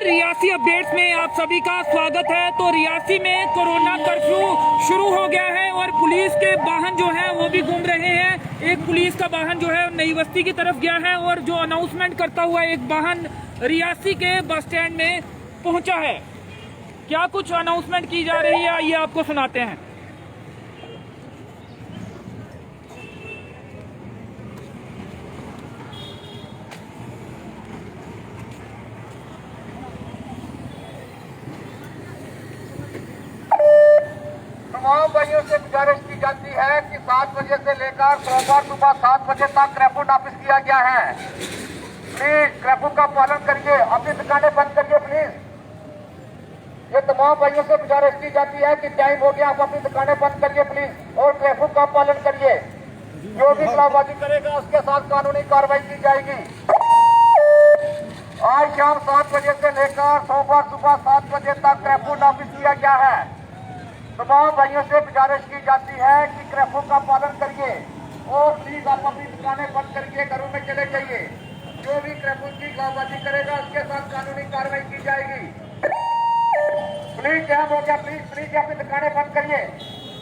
Reasi updates में आप सभी का स्वागत है। तो रियासी में कोरोना कर्फ्यू शुरू हो गया है और पुलिस के वाहन जो है वो भी घूम रहे हैं। एक पुलिस का वाहन जो है नई बस्ती की तरफ गया है और जो अनाउंसमेंट करता हुआ एक वाहन रियासी के बस स्टैंड में पहुंचा है। क्या कुछ अनाउंसमेंट की जा रही है ये आपको सुनाते हैं। तमाम भाइयों से गुजारिश की जाती है कि 7 बजे से लेकर सोमवार सुबह 7 बजे तक क्रैफू नाफिज किया गया है। प्लीज क्रैफू का पालन करिए, अपनी दुकानें बंद करिए प्लीज। ये तमाम भाइयों से गुजारिश की जाती है कि टाइम हो गया, आप अपनी दुकानें बंद करिए प्लीज और क्रैफू का पालन करिए। जो भी खिलाफवर्जी करेगा उसके साथ कानूनी कार्रवाई की जाएगी। आज शाम 7 बजे से लेकर सोमवार सुबह 7 बजे तक क्रैफू नाफिज किया गया है। तमाम भाइयों से गुजारिश की जाती है कि क्रैफू का पालन करिए और प्लीज आप अपनी दुकानें बंद करके घरों में चले जाइए। जो भी क्रैफू की खिलाफवर्जी करेगा उसके साथ कानूनी कार्रवाई की जाएगी। प्लीज टाइम हो गया, प्लीज अपनी दुकानें बंद करिए,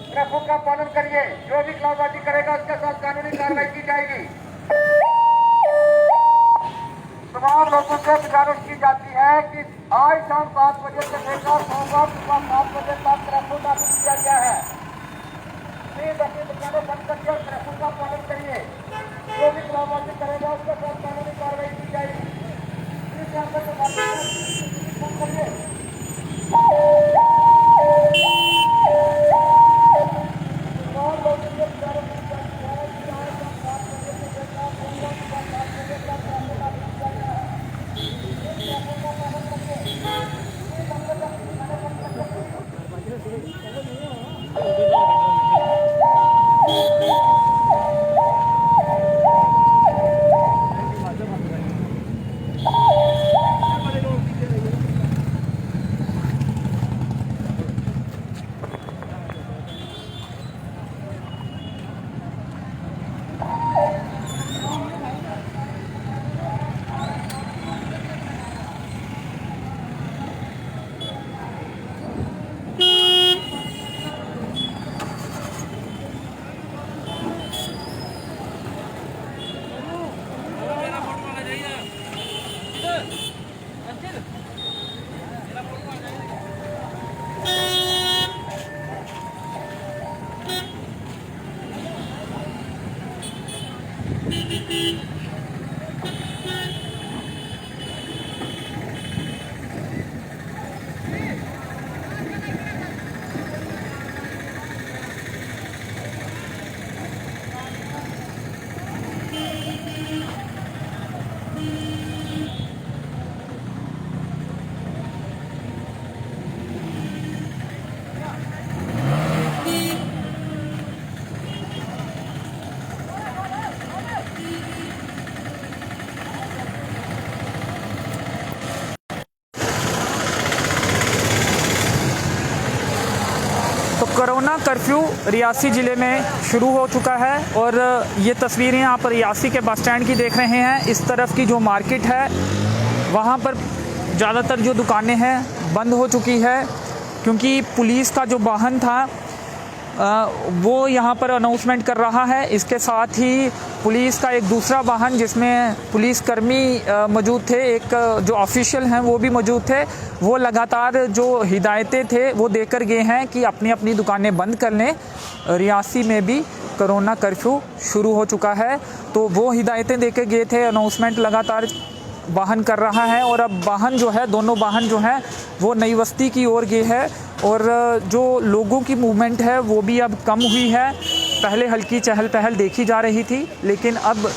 क्रैफू का पालन करिए। जो भी खिलाफवर्जी करेगा उसके साथ कानूनी कार्रवाई की जाएगी। तमाम लोगों से गुजारिश की जाती है कि आज शाम 7 बजे से लेकर सोमवार सुबह 7 बजे तक क्रैफू नाफिज किया गया है। प्लीज अपनी दुकानें बंद करिए और क्रैफू का पालन करिए। जो भी खिलाफवर्जी करेगा उसके साथ कानूनी कार्रवाई की जाएगी। प्लीज यहाँ पर बंद करिए। तमाम लोगों से गुजारिश की जाती है कि आज शाम 7 बजे से लेकर सोमवार सुबह 7 बजे तक क्रैफू नाफिज किया गया है। तो कोरोना कर्फ्यू रियासी ज़िले में शुरू हो चुका है और ये तस्वीरें यहाँ पर रियासी के बस स्टैंड की देख रहे हैं। इस तरफ की जो मार्केट है वहाँ पर ज़्यादातर जो दुकानें हैं बंद हो चुकी है क्योंकि पुलिस का जो वाहन था वो यहाँ पर अनाउंसमेंट कर रहा है। इसके साथ ही पुलिस का एक दूसरा वाहन जिसमें पुलिसकर्मी मौजूद थे, एक जो ऑफिशियल हैं वो भी मौजूद थे, वो लगातार जो हिदायतें थे वो देकर गए हैं कि अपनी अपनी दुकानें बंद कर लें। रियासी में भी कोरोना कर्फ्यू शुरू हो चुका है तो वो हिदायतें देकर गए थे। अनाउंसमेंट लगातार वाहन कर रहा है और अब वाहन जो है, दोनों वाहन जो हैं वो नई बस्ती की ओर गए हैं और जो लोगों की मूवमेंट है वो भी अब कम हुई है। पहले हल्की चहल पहल देखी जा रही थी लेकिन अब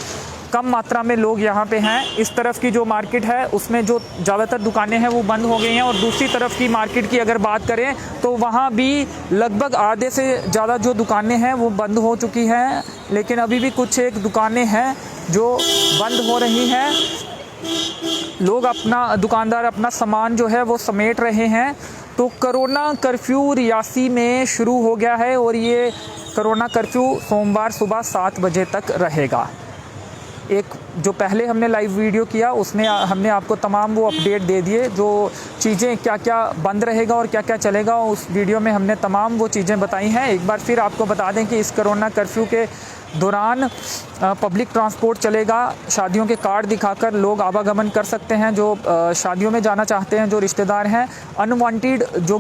कम मात्रा में लोग यहाँ पे हैं। इस तरफ की जो मार्केट है उसमें जो ज़्यादातर दुकानें हैं वो बंद हो गई हैं और दूसरी तरफ की मार्केट की अगर बात करें तो वहाँ भी लगभग आधे से ज़्यादा जो दुकानें हैं वो बंद हो चुकी हैं, लेकिन अभी भी कुछ एक दुकानें हैं जो बंद हो रही हैं। लोग दुकानदार अपना सामान जो है वो समेट रहे हैं। तो कोरोना कर्फ्यू रियासी में शुरू हो गया है और ये कोरोना कर्फ्यू सोमवार सुबह 7 बजे तक रहेगा। एक जो पहले हमने लाइव वीडियो किया उसमें हमने आपको तमाम वो अपडेट दे दिए, जो चीज़ें क्या क्या बंद रहेगा और क्या क्या चलेगा, उस वीडियो में हमने तमाम वो चीज़ें बताई हैं। एक बार फिर आपको बता दें कि इस कोरोना कर्फ्यू के दौरान पब्लिक ट्रांसपोर्ट चलेगा। शादियों के कार्ड दिखाकर लोग आवागमन कर सकते हैं, जो शादियों में जाना चाहते हैं, जो रिश्तेदार हैं। अनवांटेड जो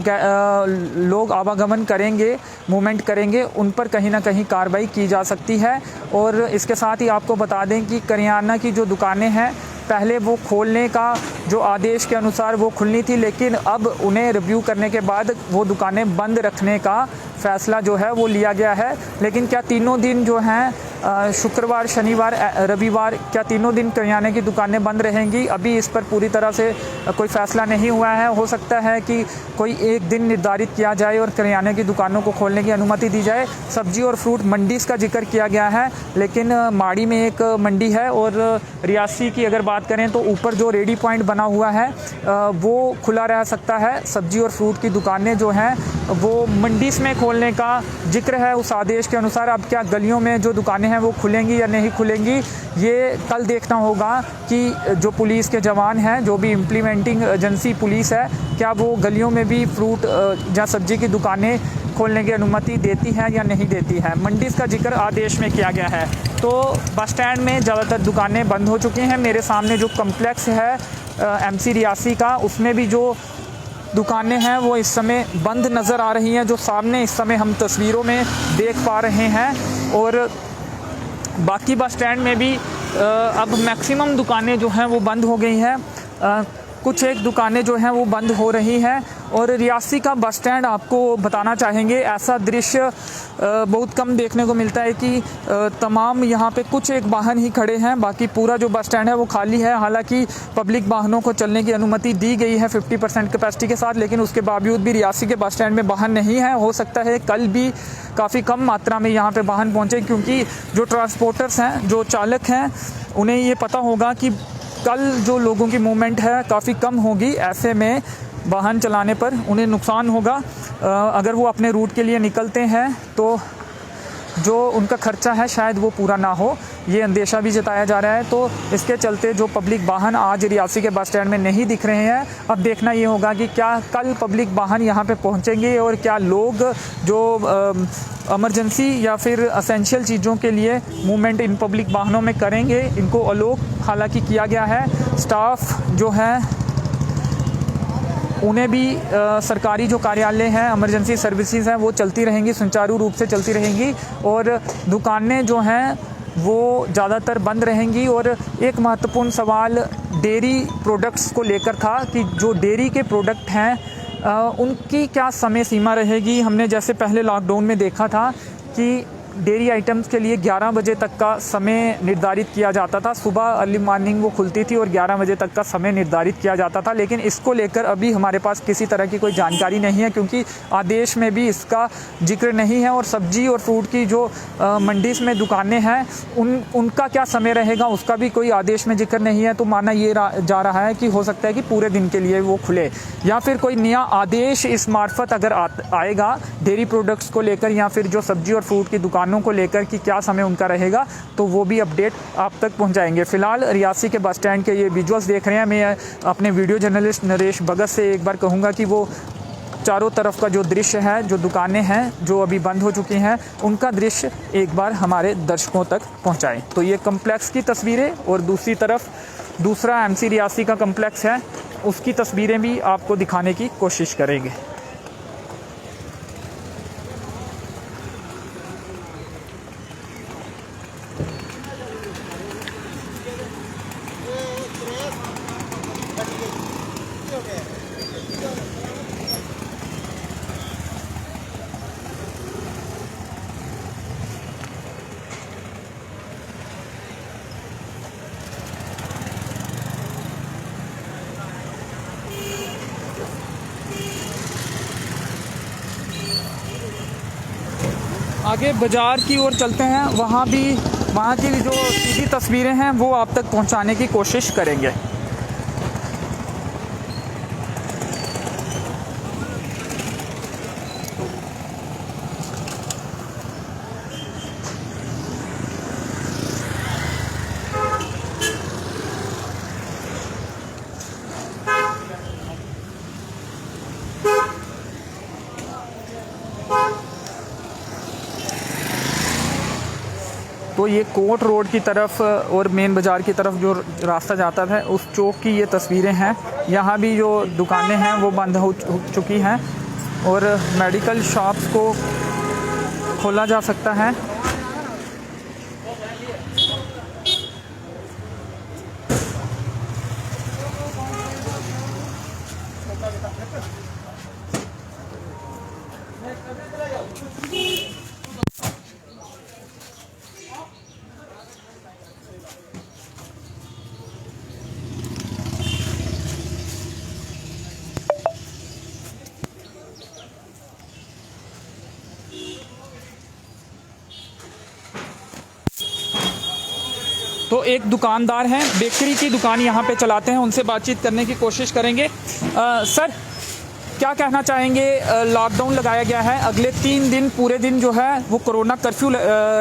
लोग आवागमन करेंगे, मूवमेंट करेंगे, उन पर कहीं ना कहीं कार्रवाई की जा सकती है। और इसके साथ ही आपको बता दें कि करियाना की जो दुकानें हैं, पहले वो खोलने का जो आदेश के अनुसार वो खुलनी थी, लेकिन अब उन्हें रिव्यू करने के बाद वो दुकानें बंद रखने का फ़ैसला जो है वो लिया गया है। लेकिन क्या तीनों दिन जो हैं शुक्रवार, शनिवार, रविवार, क्या तीनों दिन करियाने की दुकानें बंद रहेंगी? अभी इस पर पूरी तरह से कोई फ़ैसला नहीं हुआ है। हो सकता है कि कोई एक दिन निर्धारित किया जाए और करियाने की दुकानों को खोलने की अनुमति दी जाए। सब्जी और फ्रूट मंडीज का जिक्र किया गया है, लेकिन माड़ी में एक मंडी है और रियासी की अगर बात करें तो ऊपर जो रेडी पॉइंट बना हुआ है वो खुला रह सकता है। सब्जी और फ्रूट की दुकानें जो हैं वो मंडीज में खोलने का जिक्र है उस आदेश के अनुसार। अब क्या गलियों में जो दुकानें हैं वो खुलेंगी या नहीं खुलेंगी, ये कल देखना होगा कि जो पुलिस के जवान हैं, जो भी इम्प्लीमेंटिंग एजेंसी पुलिस है, क्या वो गलियों में भी फ्रूट या सब्जी की दुकानें खोलने की अनुमति देती है या नहीं देती है। मंडीज का जिक्र आदेश में किया गया है। तो बस स्टैंड में ज़्यादातर दुकानें बंद हो चुकी हैं। मेरे सामने जो कम्प्लेक्स है एमसी रियासी का, उसमें भी जो दुकानें हैं वो इस समय बंद नज़र आ रही हैं, जो सामने इस समय हम तस्वीरों में देख पा रहे हैं। और बाकी बस स्टैंड में भी अब मैक्सिमम दुकानें जो हैं वो बंद हो गई हैं। कुछ एक दुकानें जो हैं वो बंद हो रही हैं। और रियासी का बस स्टैंड आपको बताना चाहेंगे, ऐसा दृश्य बहुत कम देखने को मिलता है कि तमाम यहाँ पे कुछ एक वाहन ही खड़े हैं, बाकी पूरा जो बस स्टैंड है वो खाली है। हालांकि पब्लिक वाहनों को चलने की अनुमति दी गई है 50% कैपेसिटी के साथ, लेकिन उसके बावजूद भी रियासी के बस स्टैंड में वाहन नहीं है। हो सकता है कल भी काफ़ी कम मात्रा में यहाँ पे वाहन पहुँचे, क्योंकि जो ट्रांसपोर्टर्स हैं, जो चालक हैं, उन्हें ये पता होगा कि कल जो लोगों की मूवमेंट है काफ़ी कम होगी। ऐसे में वाहन चलाने पर उन्हें नुकसान होगा। अगर वो अपने रूट के लिए निकलते हैं तो जो उनका खर्चा है शायद वो पूरा ना हो, ये अंदेशा भी जताया जा रहा है। तो इसके चलते जो पब्लिक वाहन आज रियासी के बस स्टैंड में नहीं दिख रहे हैं, अब देखना ये होगा कि क्या कल पब्लिक वाहन यहाँ पे पहुँचेंगे और क्या लोग जो इमरजेंसी या फिर असेंशियल चीज़ों के लिए मूवमेंट इन पब्लिक वाहनों में करेंगे। इनको अलोक हालांकि किया गया है। स्टाफ जो है उन्हें भी सरकारी जो कार्यालय हैं, इमरजेंसी सर्विसेज हैं, वो चलती रहेंगी, सुचारू रूप से चलती रहेंगी। और दुकानें जो हैं वो ज़्यादातर बंद रहेंगी। और एक महत्वपूर्ण सवाल डेयरी प्रोडक्ट्स को लेकर था कि जो डेयरी के प्रोडक्ट हैं उनकी क्या समय सीमा रहेगी। हमने जैसे पहले लॉकडाउन में देखा था कि डेयरी आइटम्स के लिए 11 बजे तक का समय निर्धारित किया जाता था। सुबह अर्ली मॉर्निंग वो खुलती थी और 11 बजे तक का समय निर्धारित किया जाता था, लेकिन इसको लेकर अभी हमारे पास किसी तरह की कोई जानकारी नहीं है, क्योंकि आदेश में भी इसका जिक्र नहीं है। और सब्जी और फ्रूट की जो मंडीज में दुकानें हैं उनका क्या समय रहेगा उसका भी कोई आदेश में जिक्र नहीं है। तो माना ये जा रहा है कि हो सकता है कि पूरे दिन के लिए वो खुले, या फिर कोई नया आदेश इस मार्फत अगर आएगा डेयरी प्रोडक्ट्स को लेकर या फिर जो सब्जी और फ्रूट की दुकानों को लेकर कि क्या समय उनका रहेगा, तो वो भी अपडेट आप तक पहुंचाएंगे। फिलहाल रियासी के बस स्टैंड के ये विजुअल्स देख रहे हैं। मैं अपने वीडियो जर्नलिस्ट नरेश भगत से एक बार कहूँगा कि वो चारों तरफ का जो दृश्य है, जो दुकानें हैं जो अभी बंद हो चुकी हैं, उनका दृश्य एक बार हमारे दर्शकों तक पहुँचाएँ। तो ये कम्प्लेक्स की तस्वीरें और दूसरी तरफ दूसरा एमसी रियासी का कम्प्लेक्स है, उसकी तस्वीरें भी आपको दिखाने की कोशिश करेंगे। आगे बाज़ार की ओर चलते हैं, वहाँ की जो सीधी तस्वीरें हैं वो आप तक पहुँचाने की कोशिश करेंगे। जो ये कोट रोड की तरफ और मेन बाज़ार की तरफ जो रास्ता जाता था उस चौक की ये तस्वीरें हैं। यहाँ भी जो दुकानें हैं वो बंद हो चुकी हैं और मेडिकल शॉप्स को खोला जा सकता है। तो एक दुकानदार हैं, बेकरी की दुकान यहाँ पे चलाते हैं, उनसे बातचीत करने की कोशिश करेंगे। सर, क्या कहना चाहेंगे? लॉकडाउन लगाया गया है, अगले 3 दिन पूरे दिन जो है वो कोरोना कर्फ्यू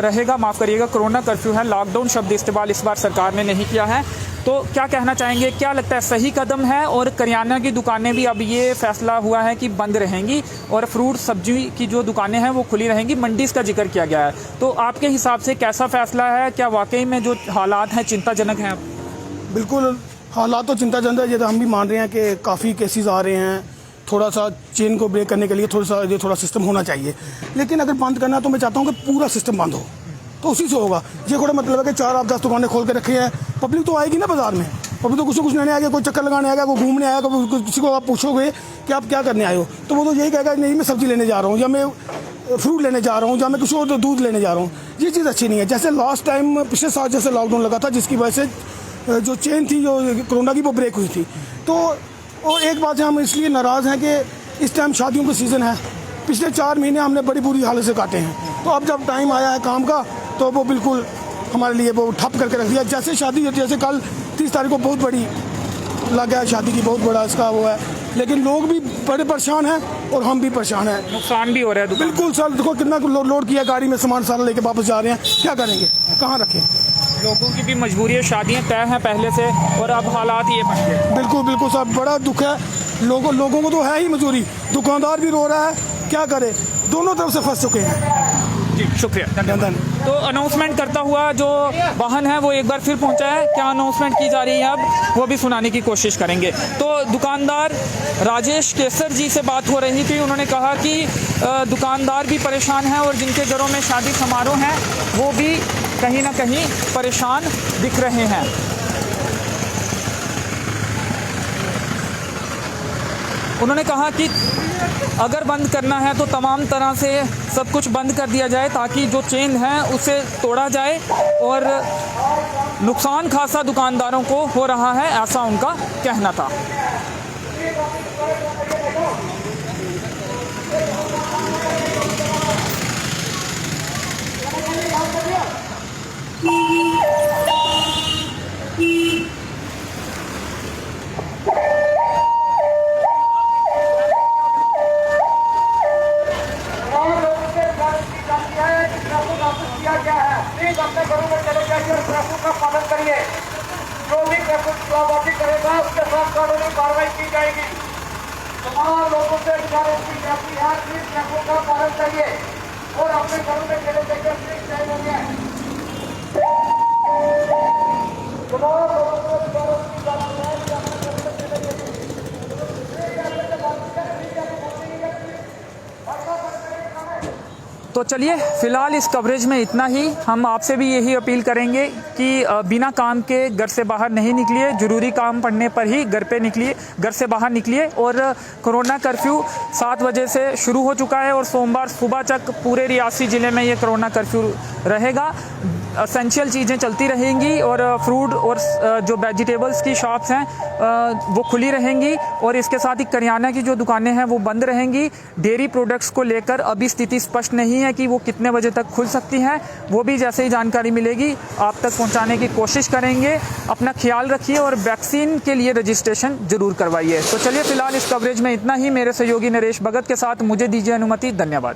रहेगा, माफ़ करिएगा कोरोना कर्फ्यू है। लॉकडाउन शब्द इस्तेमाल इस बार सरकार ने नहीं किया है, तो क्या कहना चाहेंगे? क्या लगता है सही कदम है? और करियाना की दुकानें भी अब ये फैसला हुआ है कि बंद रहेंगी और फ्रूट सब्जी की जो दुकानें हैं वो खुली रहेंगी, मंडीज़ का जिक्र किया गया है, तो आपके हिसाब से कैसा फैसला है? क्या वाकई में जो हालात हैं चिंताजनक हैं? बिल्कुल हालात तो चिंताजनक है। ये तो हम भी मान रहे हैं कि काफ़ी केसेस आ रहे हैं, थोड़ा सा चेन को ब्रेक करने के लिए थोड़ा सिस्टम होना चाहिए। लेकिन अगर बंद करना है तो मैं चाहता हूँ कि पूरा सिस्टम बंद हो, तो उसी से होगा। ये थोड़ा मतलब है कि 4 आप 10 दुकानें खोल के रखी हैं, पब्लिक तो आएगी ना बाजार में, पब्लिक तो कुछ ना कुछ लेने आएगा, कोई चक्कर लगाने आएगा, कोई घूमने आएगा, किसी को आप पूछोगे कि आप क्या करने आए हो तो वो तो यही कहेगा नहीं मैं सब्जी लेने जा रहा हूँ, या मैं फ्रूट लेने जा रहा हूँ, या मैं कुछ और दूध लेने जा रहा हूँ। ये चीज़ अच्छी नहीं है। जैसे लास्ट टाइम पिछले साल जैसे लॉकडाउन लगा था, जिसकी वजह से जो चेन थी जो कोरोना की वो ब्रेक हुई थी। तो और एक बात से हम इसलिए नाराज़ हैं कि इस टाइम शादियों का सीज़न है, पिछले 4 महीने हमने बड़ी बुरी हालत से काटे हैं, तो अब जब टाइम आया है काम का तो वो बिल्कुल हमारे लिए वो ठप करके रख दिया। जैसे शादी, जैसे कल 30 तारीख को बहुत बड़ी लग गया शादी की, बहुत बड़ा इसका वो है, लेकिन लोग भी बड़े परेशान हैं और हम भी परेशान हैं, नुकसान भी हो रहा है। बिल्कुल सर, देखो कितना लोड किया, गाड़ी में सामान सारा लेके वापस जा रहे हैं, क्या करेंगे, कहाँ रखें? लोगों की भी मजबूरी है, शादियाँ तय हैं पहले से और अब हालात ये बन गए। बिल्कुल बिल्कुल सर, बड़ा दुख है। लोगों को तो है ही मजबूरी, दुकानदार भी रो रहा है, क्या करे, दोनों तरफ से फंस चुके हैं। जी शुक्रिया, धन्यवाद। तो अनाउंसमेंट करता हुआ जो वाहन है वो एक बार फिर पहुंचा है, क्या अनाउंसमेंट की जा रही है अब वो भी सुनाने की कोशिश करेंगे। तो दुकानदार राजेश केसर जी से बात हो रही थी, उन्होंने कहा कि दुकानदार भी परेशान हैं और जिनके घरों में शादी समारोह हैं वो भी कहीं ना कहीं परेशान दिख रहे हैं। उन्होंने कहा कि अगर बंद करना है तो तमाम तरह से सब कुछ बंद कर दिया जाए ताकि जो चेन है उसे तोड़ा जाए, और नुकसान खासा दुकानदारों को हो रहा है, ऐसा उनका कहना था। अपने घरों में चले जाइए और ट्रैफिक का पालन करिए। जो भी ट्रैफिक खिलाफवर्जी करेगा उसके साथ कानूनी कार्रवाई की जाएगी। तमाम लोगों से गुजारिश की जाती है कि ट्रैफिक का पालन करिए और अपने घरों में चले जाइए। तमाम लोगों से गुजारिश की जाती है कि अपने घरों में चले जाइए। तो चलिए फ़िलहाल इस कवरेज में इतना ही। हम आपसे भी यही अपील करेंगे कि बिना काम के घर से बाहर नहीं निकलिए, ज़रूरी काम पड़ने पर ही घर से बाहर निकलिए। और कोरोना कर्फ्यू 7 बजे से शुरू हो चुका है और सोमवार सुबह तक पूरे रियासी ज़िले में ये कोरोना कर्फ्यू रहेगा। एसेंशियल चीज़ें चलती रहेंगी और फ्रूट और जो वेजिटेबल्स की शॉप्स हैं वो खुली रहेंगी, और इसके साथ ही करियाना की जो दुकानें हैं वो बंद रहेंगी। डेयरी प्रोडक्ट्स को लेकर अभी स्थिति स्पष्ट नहीं है कि वो कितने बजे तक खुल सकती हैं, वो भी जैसे ही जानकारी मिलेगी आप तक पहुंचाने की कोशिश करेंगे। अपना ख्याल रखिए और वैक्सीन के लिए रजिस्ट्रेशन ज़रूर करवाइए। तो चलिए फ़िलहाल इस कवरेज में इतना ही। मेरे सहयोगी नरेश भगत के साथ मुझे दीजिए अनुमति। धन्यवाद।